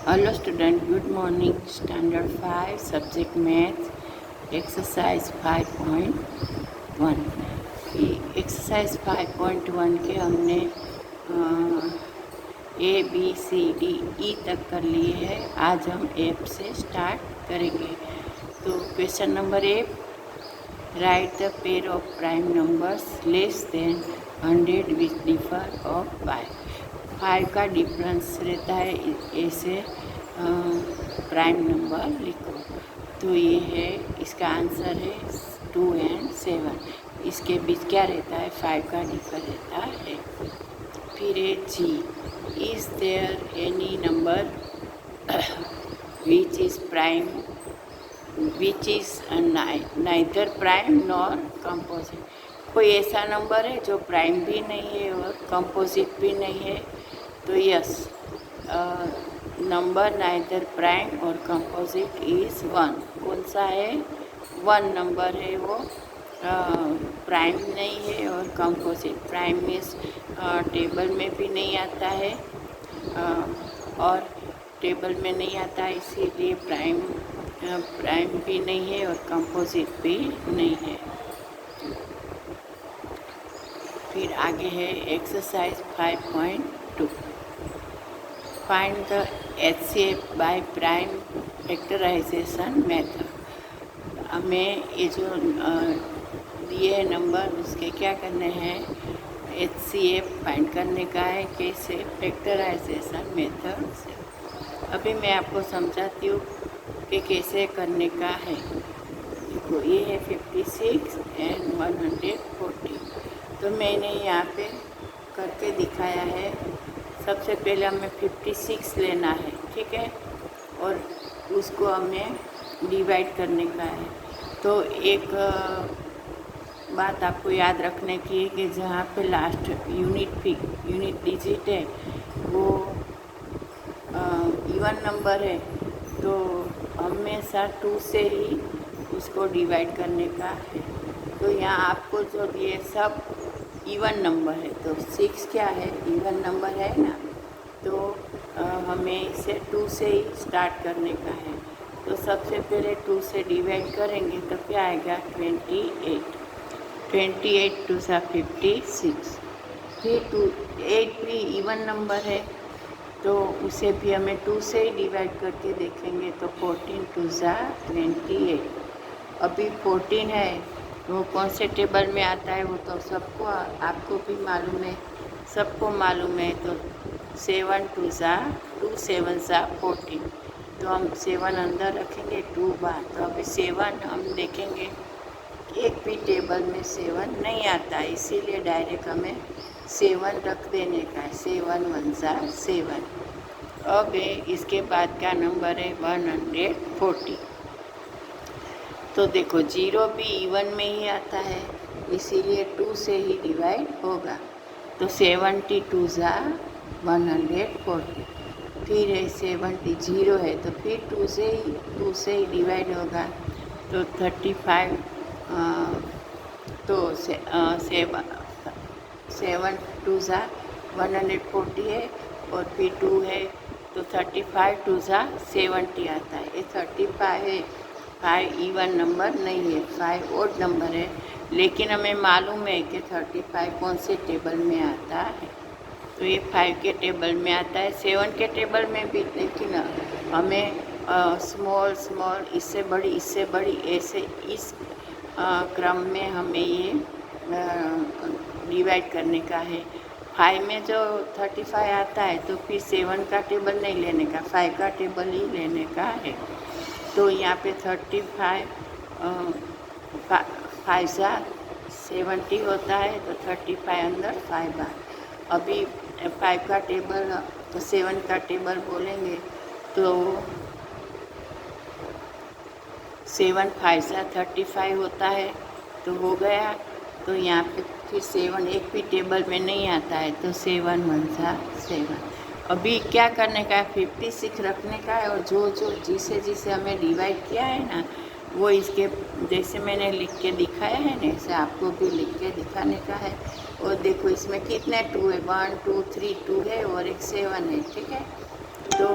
Hello student, good morning. Standard 5, subject math, exercise 5.1. Exercise 5.1 के हमने A B C D E तक कर लिए हैं। आज हम एफ से स्टार्ट करेंगे। तो question number F, right the pair of prime numbers less than 100 which differ of 5 का डिफरेंस रहता है, ऐसे प्राइम नंबर लिखो। तो ये है, इसका आंसर है 2 और 7। इसके बीच क्या रहता है, 5 का डिफर रहता है। फिर है जी, is there any number which is prime which is neither prime nor composite. कोई ऐसा नंबर है जो प्राइम भी नहीं है और कंपोजिट भी नहीं है। तो यस, नंबर नाइदर प्राइम और कंपोजिट इज़ 1। कौन सा है, 1 नंबर है वो, प्राइम नहीं है और कंपोजिट। प्राइम मीन्स टेबल में भी नहीं आता है और टेबल में नहीं आता है, इसीलिए प्राइम भी नहीं है और कंपोजिट भी नहीं है। फिर आगे है exercise 5.2, find the HCF by prime factorisation method. हमें ये जो दिए है नंबर, उसके क्या करने हैं, HCF फाइंड करने का है। कैसे, फैक्टराइजेशन मेथड से। अभी मैं आपको समझाती हूँ कि कैसे करने का है। देखो, ये है 56 और 140। तो मैंने यहाँ पे करके दिखाया है। सबसे पहले हमें 56 लेना है, ठीक है, और उसको हमें डिवाइड करने का है। तो एक बात आपको याद रखने की है कि जहाँ पे लास्ट यूनिट डिजिट है वो इवन नंबर है, तो हमेशा 2 से ही उसको डिवाइड करने का है। तो यहाँ आपको जो ये सब इवन नंबर है, तो 6 क्या है, इवन नंबर है ना। तो हमें इसे 2 से ही स्टार्ट करने का है। तो सबसे पहले 2 से डिवाइड करेंगे तो क्या आएगा, 28। 28 2 सा 56। फिर 8 भी इवन नंबर है, तो उसे भी हमें 2 से ही डिवाइड करके देखेंगे। तो 14 2 सा 28। अभी 14 है, वो कौन से टेबल में आता है वो तो सबको, आपको भी मालूम है, सबको मालूम है। तो 7 2 सा 2 7 सा 14। तो हम 7 अंदर रखेंगे, 2 बाहर। तो अभी 7 हम देखेंगे, एक भी टेबल में 7 नहीं आता, इसीलिए डायरेक्ट हमें 7 रख देने का है। 7 1 सा 7। अब इसके बाद का नंबर है 140। तो देखो, 0 भी इवन में ही आता है, इसीलिए 2 से ही डिवाइड होगा। तो 72 ज़ा 140। फिर है 70, 0 है तो फिर 2 से ही डिवाइड होगा। तो 35, तो 7 2 ज़ा 140 है, और फिर 2 है तो 35 2 ज़ा 70 आता है। ये 35 है, 5 इवन नंबर नहीं है, 5 ओड नंबर है। लेकिन हमें मालूम है कि 35 कौन से टेबल में आता है। तो ये 5 के टेबल में आता है, 7 के टेबल में भी। लेकिन हमें स्मॉल इससे बड़ी ऐसे इस क्रम में हमें ये डिवाइड करने का है। 5 में जो 35 आता है तो फिर 7 का टेबल नहीं लेने का, 5 का टेबल ही लेने का है। तो यहाँ पे 35 5 सा 70 होता है, तो 35 अंदर 5 बार। अभी 5 का टेबल तो 7 का टेबल बोलेंगे, तो 7 5 सा 35 होता है, तो हो गया। तो यहाँ पे फिर 7 एक भी टेबल में नहीं आता है, तो 7 1 सा 7। अभी क्या करने का है, 56 रखने का है, और जो जिसे हमें डिवाइड किया है ना, वो इसके जैसे मैंने लिख के दिखाया है ना, ऐसे आपको भी लिख के दिखाने का है। और देखो, इसमें कितने 2 है, 1 2 3 2 है और एक 7 है, ठीक है। तो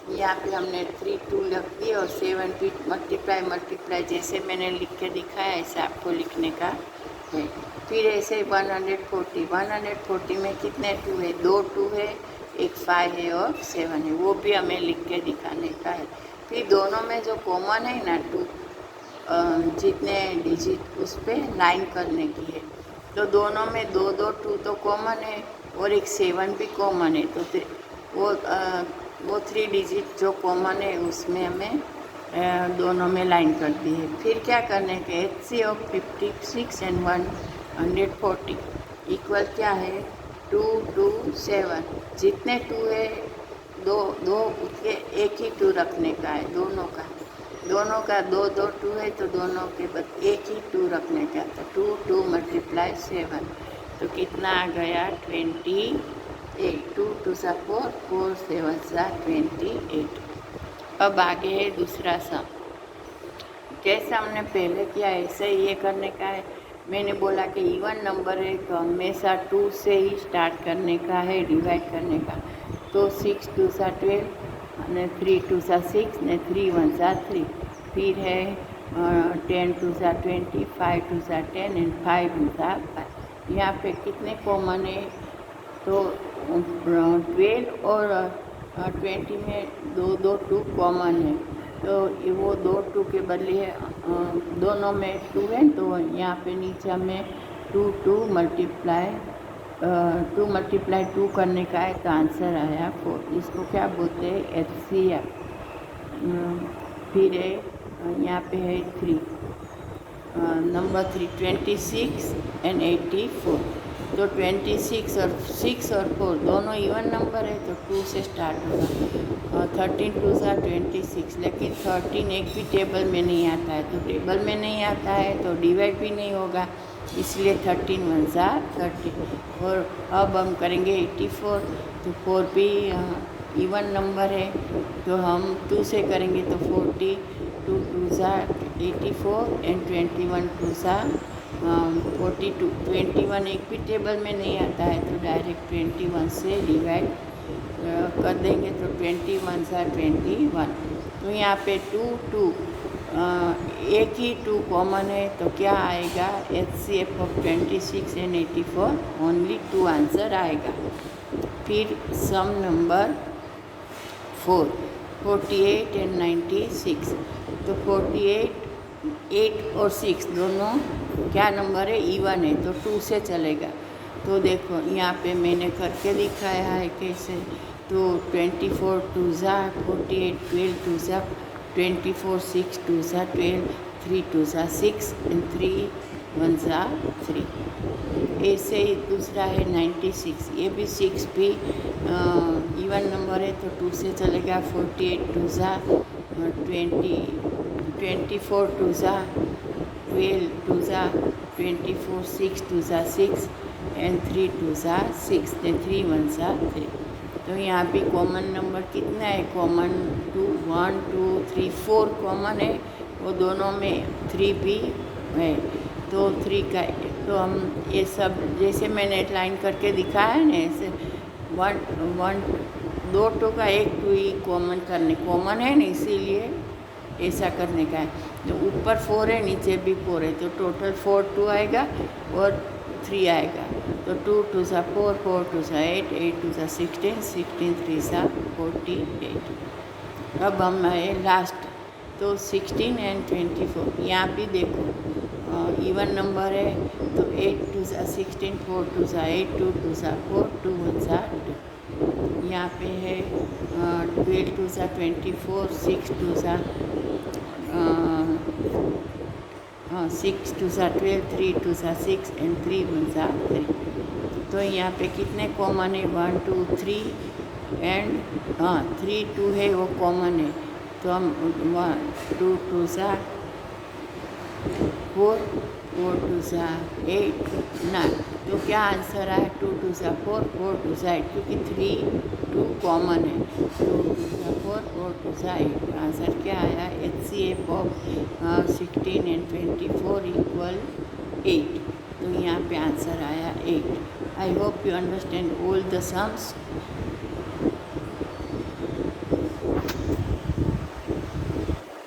यहाँ पे हमने 3 2 लिख दिए और 7 भी मल्टीप्लाई जैसे मैंने लिख के दिखाया ऐसे आपको लिखने का है। फिर ऐसे 140 में कितने 2 है, 2 2 है, एक 5 है और 7 है, वो भी हमें लिख के दिखाने का है। फिर दोनों में जो कॉमन है ना 2, जितने डिजिट उस पर लाइन करने की है। तो दोनों में 2 2 2 तो कॉमन है और एक 7 भी कॉमन है। तो वो 3 डिजिट जो कॉमन है उसमें हमें दोनों में लाइन कर दी है। फिर क्या करने के, HC ऑफ 56 एंड 140 इक्वल क्या है 2 2 7। जितने 2 है दो उसके एक ही 2 रखने का है। दोनों का 2 2 2 है तो दोनों के बस एक ही 2 रखने का। तो 2 2 मल्टीप्लाई 7 तो कितना आ गया 28। 2 2 सा 4 4 7 सा 28। अब आगे है दूसरा सम। जैसा हमने पहले किया ऐसे ये करने का है। मैंने बोला कि इवन नंबर है तो हमेशा 2 से ही स्टार्ट करने का है, डिवाइड करने का। तो 6 2 सा 12 ने 3 2 सा 6 ने 3 1 सा 3। फिर है 10 2 सा 20, 5 2 सा 10 एंड 5 1 सा 5। यहाँ पे कितने कॉमन है तो 12 और 20 में 2 2 2 कॉमन है। तो ये वो 2 2 के बदले है, दोनों में 2 है तो यहाँ पे नीचे हमें 2 2 मल्टीप्लाई 2 करने का है तो आंसर आया 4। इसको क्या बोलते हैं HCF। फिर है यहाँ पे है 3 नंबर 3 26 एंड 84। तो 26 और 6 और 4 दोनों इवन नंबर है तो 2 से स्टार्ट होगा। 13 2 सा 26, लेकिन 13 एक भी टेबल में नहीं आता है। तो टेबल में नहीं आता है तो डिवाइड भी नहीं होगा, इसलिए 13 1 सा 30। और अब हम करेंगे 84। तो 4 भी इवन नंबर है तो हम 2 से करेंगे तो 40। 2 2 सा 84 एंड 21 2 सा 42। 21 एक भी टेबल में नहीं आता है तो डायरेक्ट 21 से डिवाइड कर देंगे तो 21 सा 21। तो यहाँ पे 2 2 एक ही 2 कॉमन है तो क्या आएगा HCF of 26 and 84 only 2 answer आएगा। फिर सम नंबर 4 48 एंड 96। तो 48 8 और 6 दोनों क्या नंबर है इवन है तो 2 से चलेगा। तो देखो यहाँ पे मैंने करके दिखाया है कैसे। तो 24 2 सा 48, 12 2 सा 24, 6 2 सा 12, 3 2 सा 6 एंड 3 1 सा 3। ऐसे ही दूसरा है 96। ये भी 6 भी इवन नंबर है तो 2 से चलेगा। 48 2 सा 20, 24 2 सा 12 2 सा 24, 6 2 सा 6 एंड 3 2 सा 6 एंड 3 1 सा 3। तो यहाँ भी कॉमन नंबर कितना है, कॉमन 2 1 2 3 4 कॉमन है। वो दोनों में 3 भी है तो 3 का। तो हम ये सब जैसे मैंने लाइन करके दिखाया है ना ऐसे 2 2 का एक 2 ही कॉमन कॉमन है ना, इसीलिए ऐसा करने का है। तो ऊपर 4 है नीचे भी 4 है तो टोटल 4 2 आएगा और 3 आएगा। तो 2 2 सा 4 4 2 सा 8 8 2 सा 16 16 3 सा 48। अब हम आए लास्ट तो 16 एंड 24। यहाँ भी देखो इवन नंबर है तो 8 2 सा 16 4 2 सा 8 2 2 सा 4 2 1 सा 2। यहाँ पे है 12 2 सा 24 6 2 सा 6 2 सा 12 3 2 सा 6 एंड 3 1 सा 3। तो यहाँ पे कितने कॉमन है 1 2 3 एंड 3 2 है वो कॉमन है। तो हम 1 2 2 सा 4 4 2 सा 8 9। तो क्या आंसर आया 2 2 सा 4 4 2 सा 8, क्योंकि 3 2 कॉमन है। 2 2 सा 4 4 2 सा 8। आंसर क्या आया HCF ऑफ 16 एंड 24 इक्वल 8। तो यहाँ पे आंसर आया 8। I hope you understand all the sums.